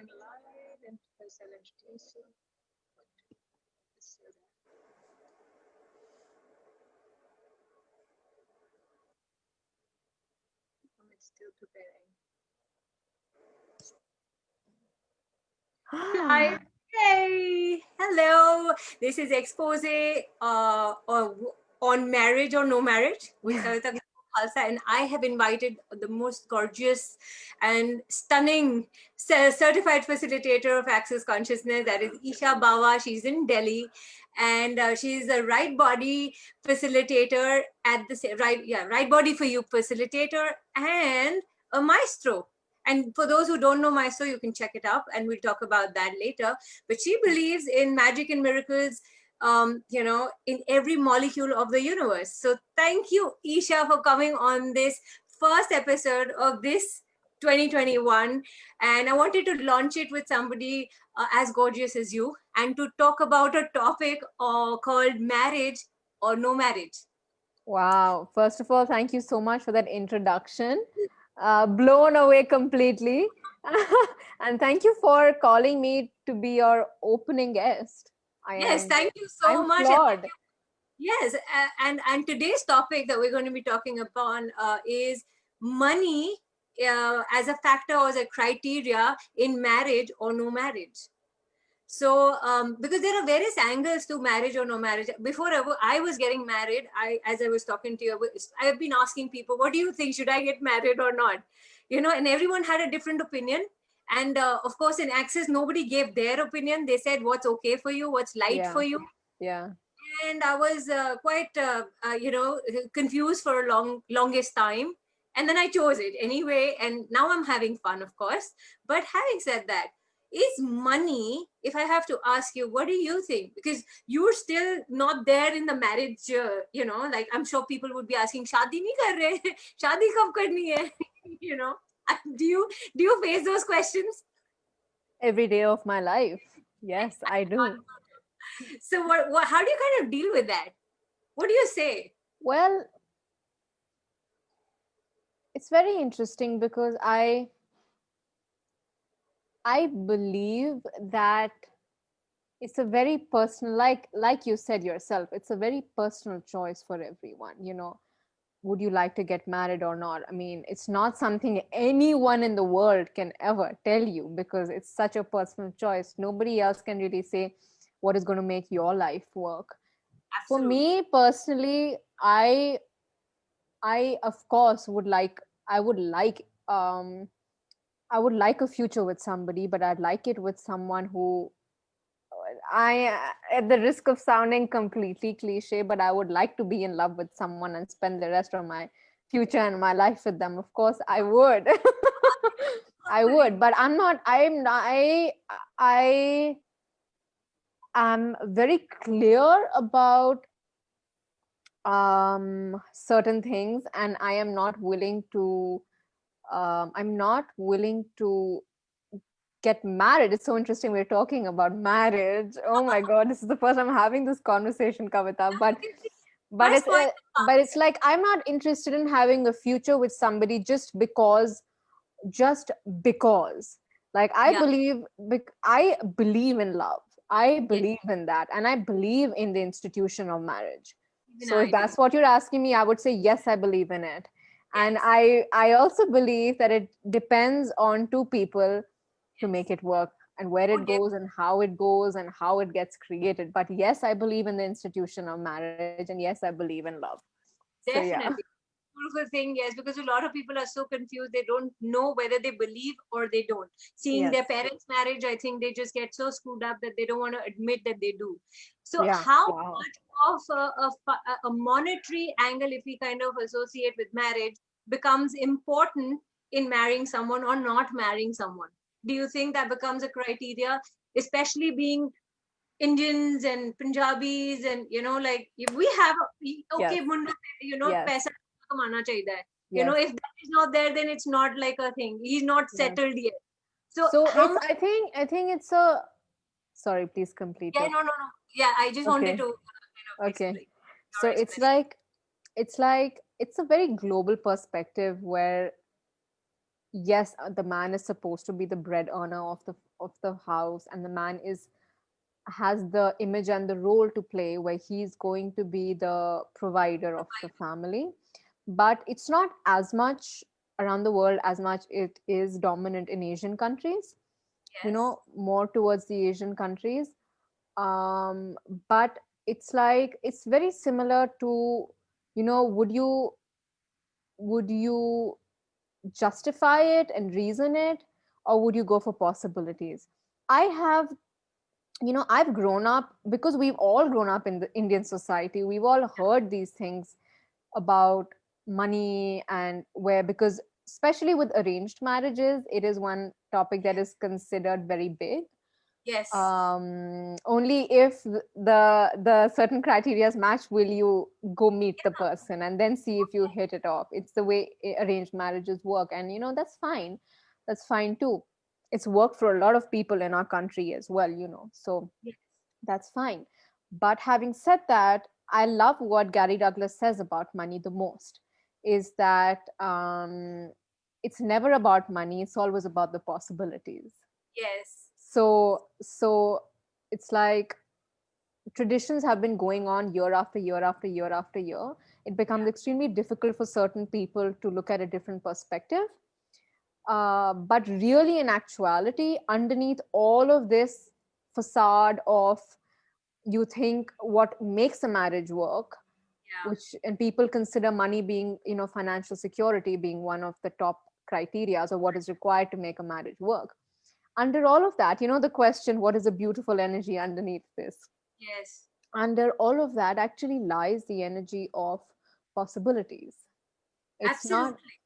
going live, and first I'll introduce you. It's still preparing. Hi. Hey, hello. This is Exposé on marriage or no marriage with Kavvita Khalsaa, and I have invited the most gorgeous and stunning certified facilitator of access consciousness. That is Isha Bawa. She's in Delhi, and she's a right body facilitator at the right body for you facilitator and a maestro. And for those who don't know Maestro, you can check it up and we'll talk about that later. But she believes in magic and miracles, in every molecule of the universe. So thank you, Isha, for coming on this first episode of this 2021. And I wanted to launch it with somebody as gorgeous as you and to talk about a topic called marriage or no marriage. Wow. First of all, thank you so much for that introduction. Blown away completely. And thank you for calling me to be your opening guest. Yes, thank you so I'm much. floored. Yes, and today's topic that we're going to be talking upon is money as a factor or as a criteria in marriage or no marriage. So, because there are various angles to marriage or no marriage. Before I was getting married, as I was talking to you, I have been asking people, "What do you think? Should I get married or not?" And everyone had a different opinion. And of course, in Access, nobody gave their opinion. They said what's okay for you, what's light for you. Yeah. And I was quite confused for a longest time, and then I chose it anyway, and now I'm having fun, of course. But having said that, is money, if I have to ask you, what do you think? Because you're still not there in the marriage, like I'm sure people would be asking, shadi nahi kar rahe, shadi kab karni hai? you know do you face those questions Every day of my life. Yes, I do. So what how do you kind of deal with that? What do you say? Well, it's very interesting because I believe that it's a very personal, like you said yourself, it's a very personal choice for everyone. Would you like to get married or not? I mean, it's not something anyone in the world can ever tell you because it's such a personal choice. Nobody else can really say what is going to make your life work. For Absolutely. me personally, I of course would like I would like I would like a future with somebody, but I'd like it with someone who at the risk of sounding completely cliche, but I would like to be in love with someone and spend the rest of my future and my life with them. Of course, I would. I would, but I am very clear about certain things, and I'm not willing to get married. It's so interesting we're talking about marriage. Oh my god, this is the first time I'm having this conversation, Kavvita. But it's like I'm not interested in having a future with somebody just because. Like I believe in love. I believe in that, and I believe in the institution of marriage. So if that's what you're asking me, I would say yes, I believe in it. And I also believe that it depends on two people to make it work, and where it goes and how it goes and how it gets created. But yes, I believe in the institution of marriage, and yes, I believe in love. So yeah. Definitely. Beautiful thing, yes, because a lot of people are so confused. They don't know whether they believe or they don't. Seeing their parents' marriage, I think they just get so screwed up that they don't want to admit that they do. So, how much of a monetary angle, if we kind of associate with marriage, becomes important in marrying someone or not marrying someone? Do you think that becomes a criteria, especially being Indians and Punjabis, and like if we have okay, paisa kamana chahiye hai. If that is not there, then it's not like a thing. He's not settled yet. So it's I think it's a sorry, please complete. Yeah, no. Yeah, I just wanted to okay. So it's like it's a very global perspective where yes, the man is supposed to be the bread earner of the house, and the man is has the image and the role to play where he's going to be the provider of the family. But it's not as much around the world as much it is dominant in Asian countries, Yes. more towards the Asian countries. um but it's like it's very similar to, would you justify it and reason it, or would you go for possibilities? I have, I've grown up, because we've all grown up in the Indian society, we've all heard these things about money, and where, because especially with arranged marriages, it is one topic that is considered very big. Yes. Only if the certain criteria is matched will you go meet the person and then see if you hit it off. It's the way arranged marriages work, and that's fine too. It's worked for a lot of people in our country as well, so Yes. that's fine. But having said that, I love what Gary Douglas says about money the most, is that it's never about money, it's always about the possibilities. Yes. So it's like traditions have been going on year after year after year after year. It becomes Yeah. extremely difficult for certain people to look at a different perspective. But really, in actuality, underneath all of this facade of, you think what makes a marriage work, Yeah. which, and people consider money being, financial security being one of the top criteria, or what is required to make a marriage work. Under all of that, the question, what is a beautiful energy underneath this? Yes. Under all of that actually lies the energy of possibilities. It's not Absolutely.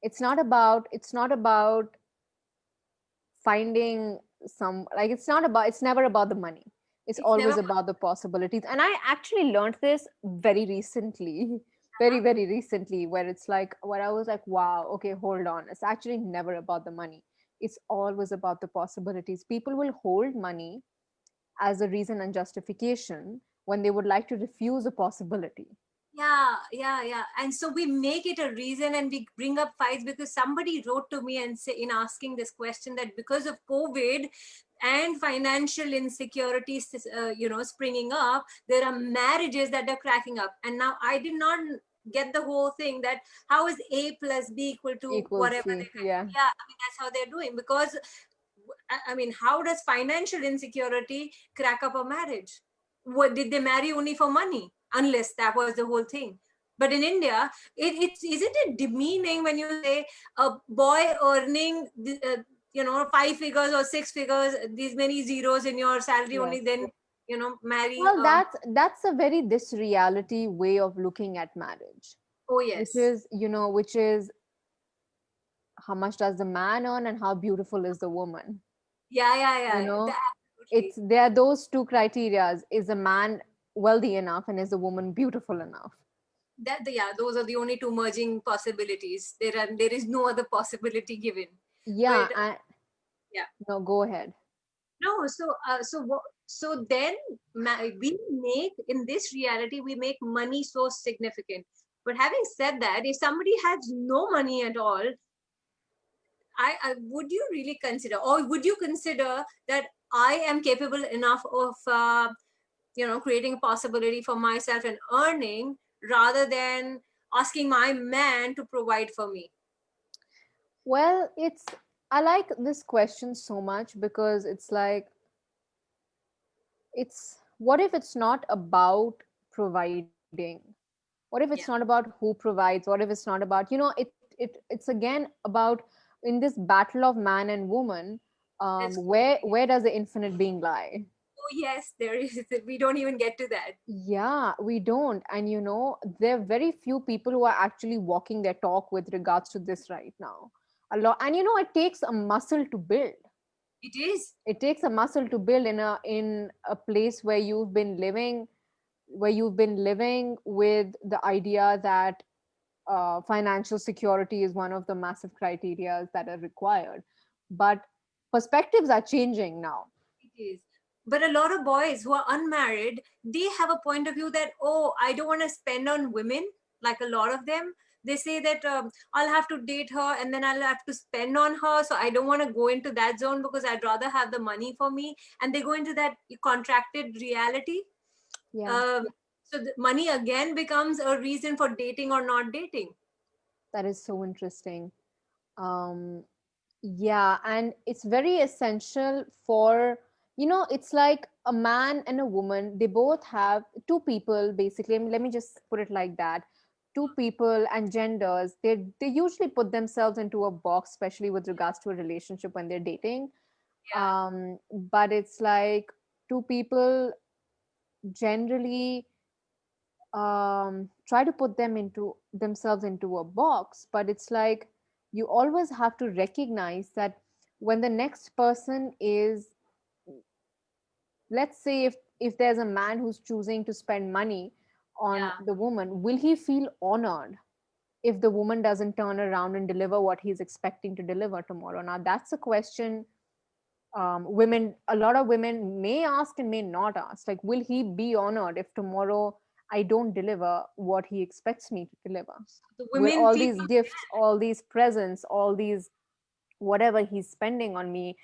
it's not about finding some, like, it's never about the money. It's It's never. always about the possibilities. And I actually learned this very recently, very, very recently, where it's like, where I was like, wow, okay, hold on, it's actually never about the money. It's always about the possibilities. People will hold money as a reason and justification when they would like to refuse a possibility. Yeah, yeah, yeah. And so we make it a reason and we bring up fights because somebody wrote to me and say, in asking this question, that because of COVID and financial insecurities, springing up, there are marriages that are cracking up. And now I did not get the whole thing, that how is A plus B equal to Equals whatever C, yeah. yeah, I mean, that's how they're doing. Because I mean, how does financial insecurity crack up a marriage? What, did they marry only for money? Unless that was the whole thing. But in India, it's isn't it demeaning when you say a boy earning, 5 figures or 6 figures, these many zeros in your salary, only Yes. then marry. Well, that's a very this reality way of looking at marriage, Oh which yes, is, which is, how much does the man earn and how beautiful is the woman? yeah, yeah, You yeah. know, Absolutely. it's there are those two criterias. Is a man wealthy enough, and is a woman beautiful enough? Yeah, those are the only two merging possibilities. There is no other possibility given. Yeah, But yeah. no, go ahead. No, so then we make, in this reality, we make money so significant. But having said that, if somebody has no money at all, I would you really consider, or would you consider that I am capable enough of creating a possibility for myself and earning, rather than asking my man to provide for me? Well, I like this question so much because it's like, what if it's not about providing? What if it's not Yeah. about who provides? What if it's not about, it's again about, in this battle of man and woman, That's where does the infinite being lie? Oh yes, there is. We don't even get to that. Yeah, we don't. And there are very few people who are actually walking their talk with regards to this right now. A lot. And it takes a muscle to build. It is. It takes a muscle to build in a place where you've been living with the idea that financial security is one of the massive criteria that are required. But perspectives are changing now. It is. But a lot of boys who are unmarried, they have a point of view that, oh, I don't want to spend on women, like a lot of them. they say that I'll have to date her and then I'll have to spend on her, so I don't want to go into that zone because I'd rather have the money for me, and they go into that contracted reality. Yeah, So the money again becomes a reason for dating or not dating. that is so interesting. Um, yeah, and it's very essential for, it's like a man and a woman, they both have two people basically. I mean, let me just put it like that. Two people and genders, they usually put themselves into a box, especially with regards to a relationship when they're dating. Yeah. But it's like two people generally try to put themselves into a box, but it's like you always have to recognize that when the next person is, let's say, if there's a man who's choosing to spend money on Yeah. the woman, will he feel honored if the woman doesn't turn around and deliver what he's expecting to deliver tomorrow? Now that's a question women, a lot of women may ask and may not ask, like, will he be honored if tomorrow I don't deliver what he expects me to deliver? The Will women all feel these gifts, all these presents, all these whatever he's spending on me,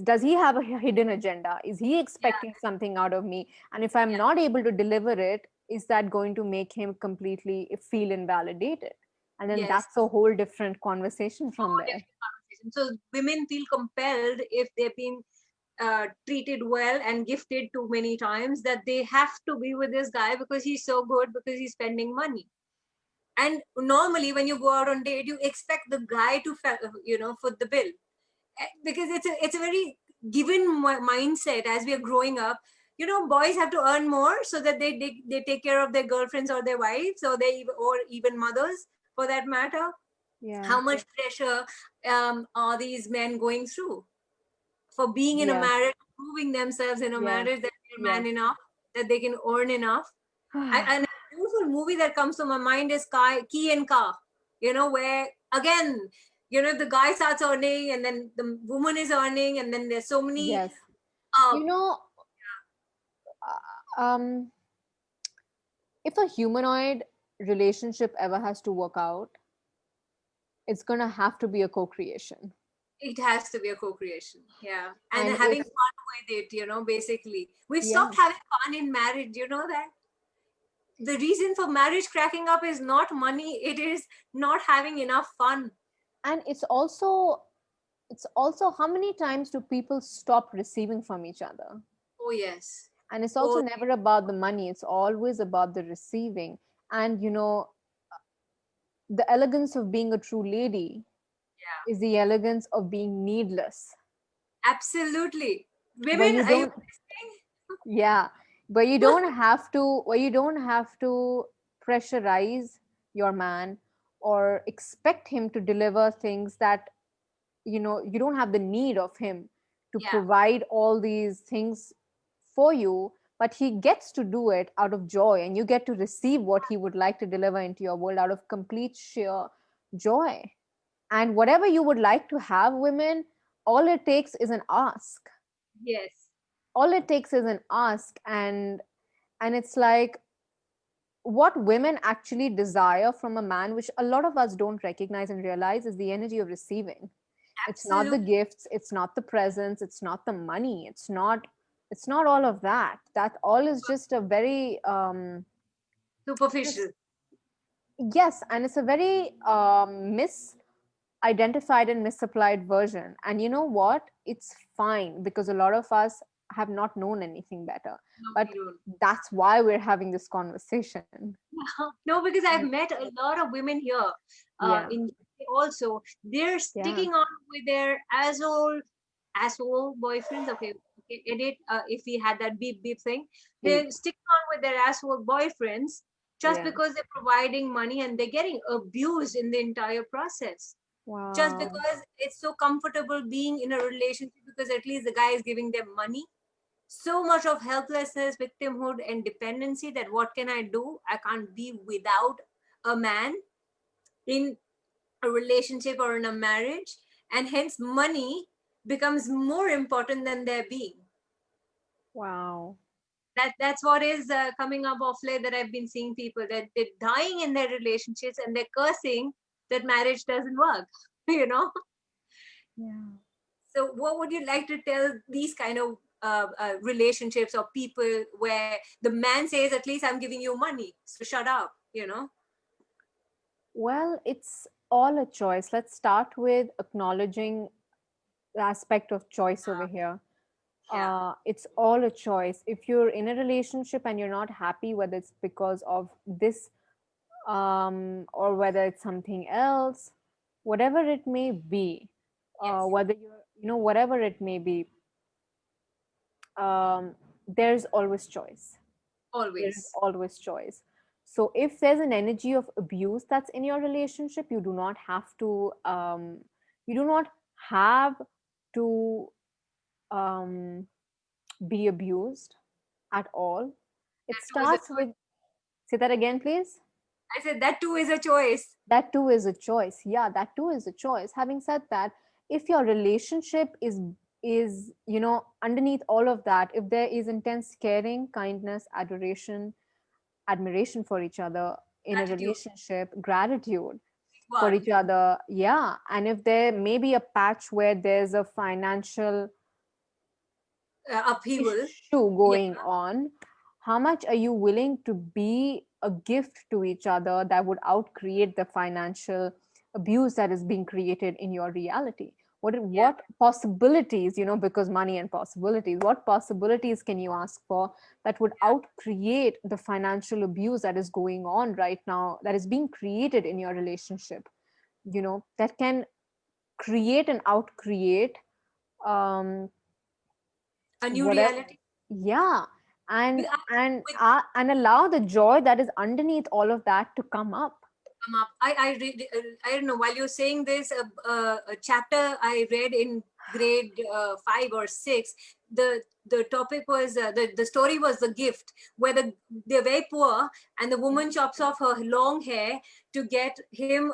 does he have a hidden agenda? Is he yeah. expecting something out of me? And if I'm Yeah. not able to deliver it, is that going to make him completely feel invalidated? And then Yes. that's a whole different conversation from Whole there. different conversation. So women feel compelled if they've been treated well and gifted too many times, that they have to be with this guy because he's so good, because he's spending money. And normally when you go out on date, you expect the guy to foot the bill. Because it's a very given mindset as we are growing up. Boys have to earn more so that they take care of their girlfriends or their wives, or or even mothers for that matter. Yeah. How much pressure are these men going through for being in a Yes. marriage, proving themselves in a Yes. marriage that they're Yes. man enough, that they can earn enough. And a beautiful movie that comes to my mind is Key and Ka, where again, the guy starts earning and then the woman is earning, and then there's so many. Yes. Uh, You know, um, if a humanoid relationship ever has to work out, it's gonna have to be a co-creation. it has to be a co-creation, yeah, and And having if fun with it. Basically, we've yeah, stopped having fun in marriage. That the reason for marriage cracking up is not money; it is not having enough fun. and it's also how many times do people stop receiving from each other? Oh yes. And it's also Oh never about the money, it's always about the receiving. And the elegance of being a true lady yeah. is the elegance of being needless. Absolutely. Where Women, you are you don't listening? Yeah, but you don't have to pressurize your man or expect him to deliver things that you don't have the need of him to Yeah. provide all these things for you, but he gets to do it out of joy, and you get to receive what he would like to deliver into your world out of complete sheer joy. And whatever you would like to have, women, all it takes is an ask. Yes. All it takes is an ask. And it's like what women actually desire from a man, which a lot of us don't recognize and realize, is the energy of receiving. It's not the Absolutely. gifts, it's not the presents, it's not the money, it's not all of that. That all is just a very just Superficial. yes, and it's a very misidentified and misapplied version. And you know what, it's fine, because a lot of us have not known anything better. No, But we don't. that's why we're having this conversation. No, because I've And met a lot of women here yeah, in UK also. They're yeah, sticking on with their asshole boyfriends. Okay, okay, edit if we had that beep beep thing. beep, They're sticking on with their asshole boyfriends just yeah. because they're providing money, and they're getting abused in the entire process. Just Wow. because it's so comfortable being in a relationship, because at least the guy is giving them money. So much of helplessness, victimhood, and dependency, that what can I do? I can't be without a man in a relationship or in a marriage. And hence, money becomes more important than their being. Wow. That's what is coming up of late, that I've been seeing people that they're dying in their relationships and they're cursing that marriage doesn't work. You know. Yeah. So what would you like to tell these kind of relationships or people where the man says, at least I'm giving you money, so shut up, you know? Well, it's all a choice. Let's start with acknowledging the aspect of choice over here. Yeah. It's all a choice. If you're in a relationship and you're not happy, whether it's because of this or whether it's something else, whatever it may be, Yes. whether you're, whatever it may be, there's always choice. There is Always. always choice. So if there's an energy of abuse that's in your relationship, you do not have to um, be abused at all. It That too is a starts choice. with, say that again, please. I said that too is a choice. That too is a choice. Yeah, that too is a choice. Having said that, if your relationship is underneath all of that, if there is intense caring, kindness, adoration, admiration for each other in a Gratitude. relationship, gratitude for One. each other, yeah, and if there may be a patch where there's a financial Upheaval. issue Yeah. going on, how much are you willing to be a gift to each other that would outcreate the financial abuse that is being created in your reality? Yeah. What possibilities, because money and possibilities, what possibilities can you ask for that would outcreate the financial abuse that is going on right now, that is being created in your relationship, that can create and outcreate um A new whatever, reality. yeah, and With, I- and with and allow the joy that is underneath all of that to come up. come up. I don't know. While you're saying this, a chapter I read in grade 5 or 6. The topic was the story was the gift, where they're very poor, and the woman chops off her long hair to get him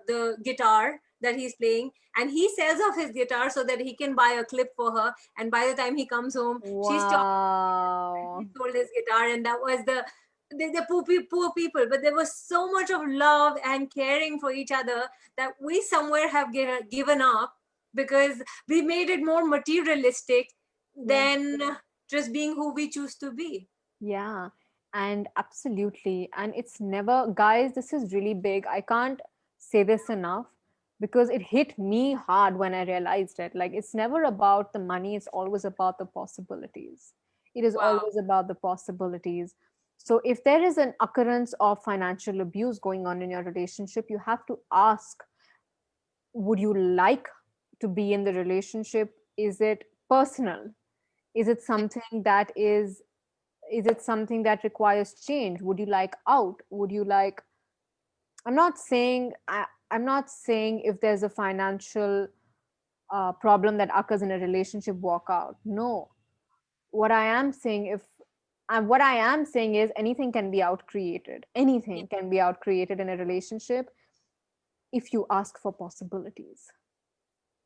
the guitar that he's playing, and he sells off his guitar so that he can buy a clip for her. And by the time he comes home, she's chopped. He Wow. sold his guitar, and that was the poor people, but there was so much of love and caring for each other that we somewhere have given up because we made it more materialistic Yeah. than just being who we choose to be. Yeah, and absolutely. And it's never, guys, this is really big. I can't say this enough because it hit me hard when I realized it. Like, it's never about the money, it's always about the possibilities. It is Wow. always about the possibilities. So, if there is an occurrence of financial abuse going on in your relationship, you have to ask, would you like to be in the relationship? Is it personal? Is it something that is it something that requires change? Would you like out? Would you like, I'm not saying if there's a financial problem that occurs in a relationship, walk out. No, what I am saying, if what I am saying is anything can be out created, Yeah, anything can be out created in a relationship if you ask for possibilities,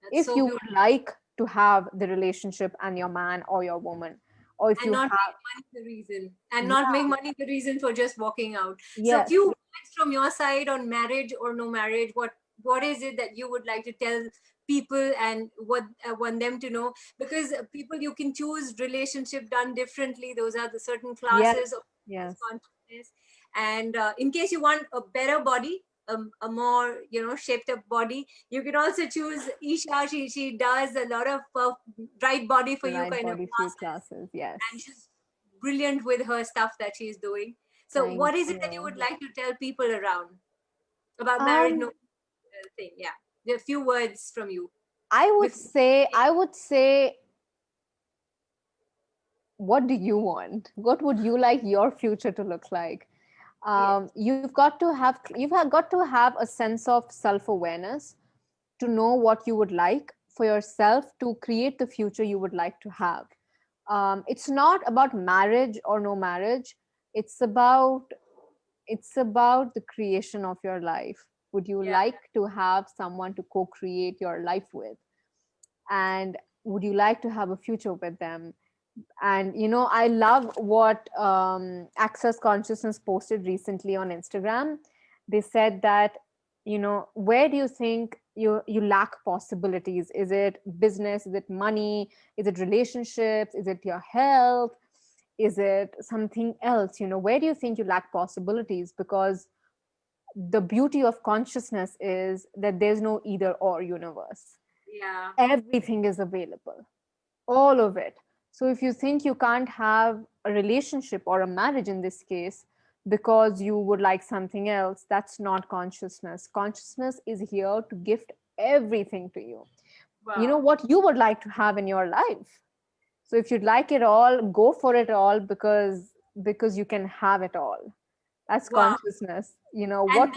that's if so you beautiful. would like to have the relationship and your man or your woman, or if And you not have, make money the reason, and not yeah, make money the reason for just walking out. So yes. few words from your side on marriage or no marriage. What is it that you would like to tell people, and what want them to know? Because people, you can choose relationship done differently. Those are the certain Yes, classes of yes. consciousness. And in case you want a better body, a more shaped up body, you can also choose Isha. She does a lot of right body for you Right kind of body food classes, classes. and Yes. she's brilliant with her stuff that she's doing. So Thank what is it that you you. would like to tell people around about marriage, no Um, thing? Yeah, there are a few words from you before. I would say, what do you want? What would you like your future to look like? Yes. Got to have a sense of self-awareness to know what you would like for yourself to create the future you would like to have. It's not about marriage or no marriage. It's about the creation of your life. Would you Yeah. like to have someone to co-create your life with? And would you like to have a future with them? And I love what Access Consciousness posted recently on Instagram. They said that, where do you think you lack possibilities? Is it business? Is it money? Is it relationships? Is it your health? Is it something else? Where do you think you lack possibilities? Because the beauty of consciousness is that there's no either or universe. Yeah. Everything is available, all of it. So if you think you can't have a relationship or a marriage in this case because you would like something else, that's not consciousness. Consciousness is here to gift everything to you. Wow. What you would like to have in your life. So if you'd like it all, go for it all, because you can have it all. That's Wow. consciousness. And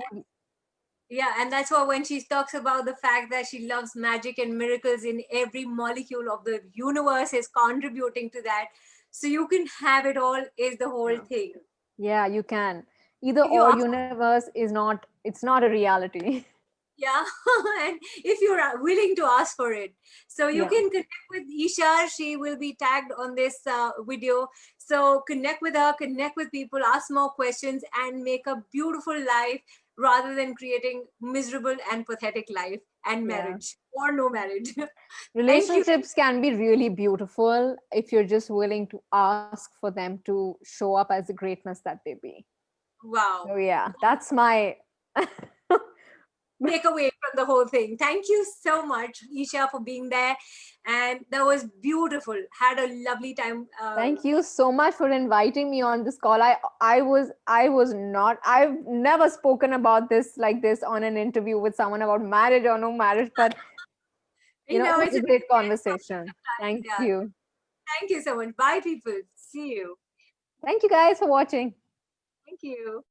yeah, and that's why when she talks about the fact that she loves magic and miracles in every molecule of the universe is contributing to that. So you can have it all is the whole Yeah. thing. Yeah, you can. Either If you or ask, universe is not, it's not a reality. yeah, and if you're willing to ask for it, so you Yeah. can connect with Isha. She will be tagged on this video. So connect with her, connect with people, ask more questions, and make a beautiful life rather than creating miserable and pathetic life and Yeah. marriage or no marriage. Thank you. Relationships can be really beautiful if you're just willing to ask for them to show up as the greatness that they be. So Wow. yeah, that's my Takeaway from the whole thing. Thank you so much, Isha, for being there. And that was beautiful. Had a lovely time. thank you so much for inviting me on this call. I was not, I've never spoken about this like this on an interview with someone about marriage or no marriage, but it was It's a a great different conversation. sometimes. Thank Yeah. you. Thank you so much. Bye, people. See you. Thank you guys for watching. Thank you.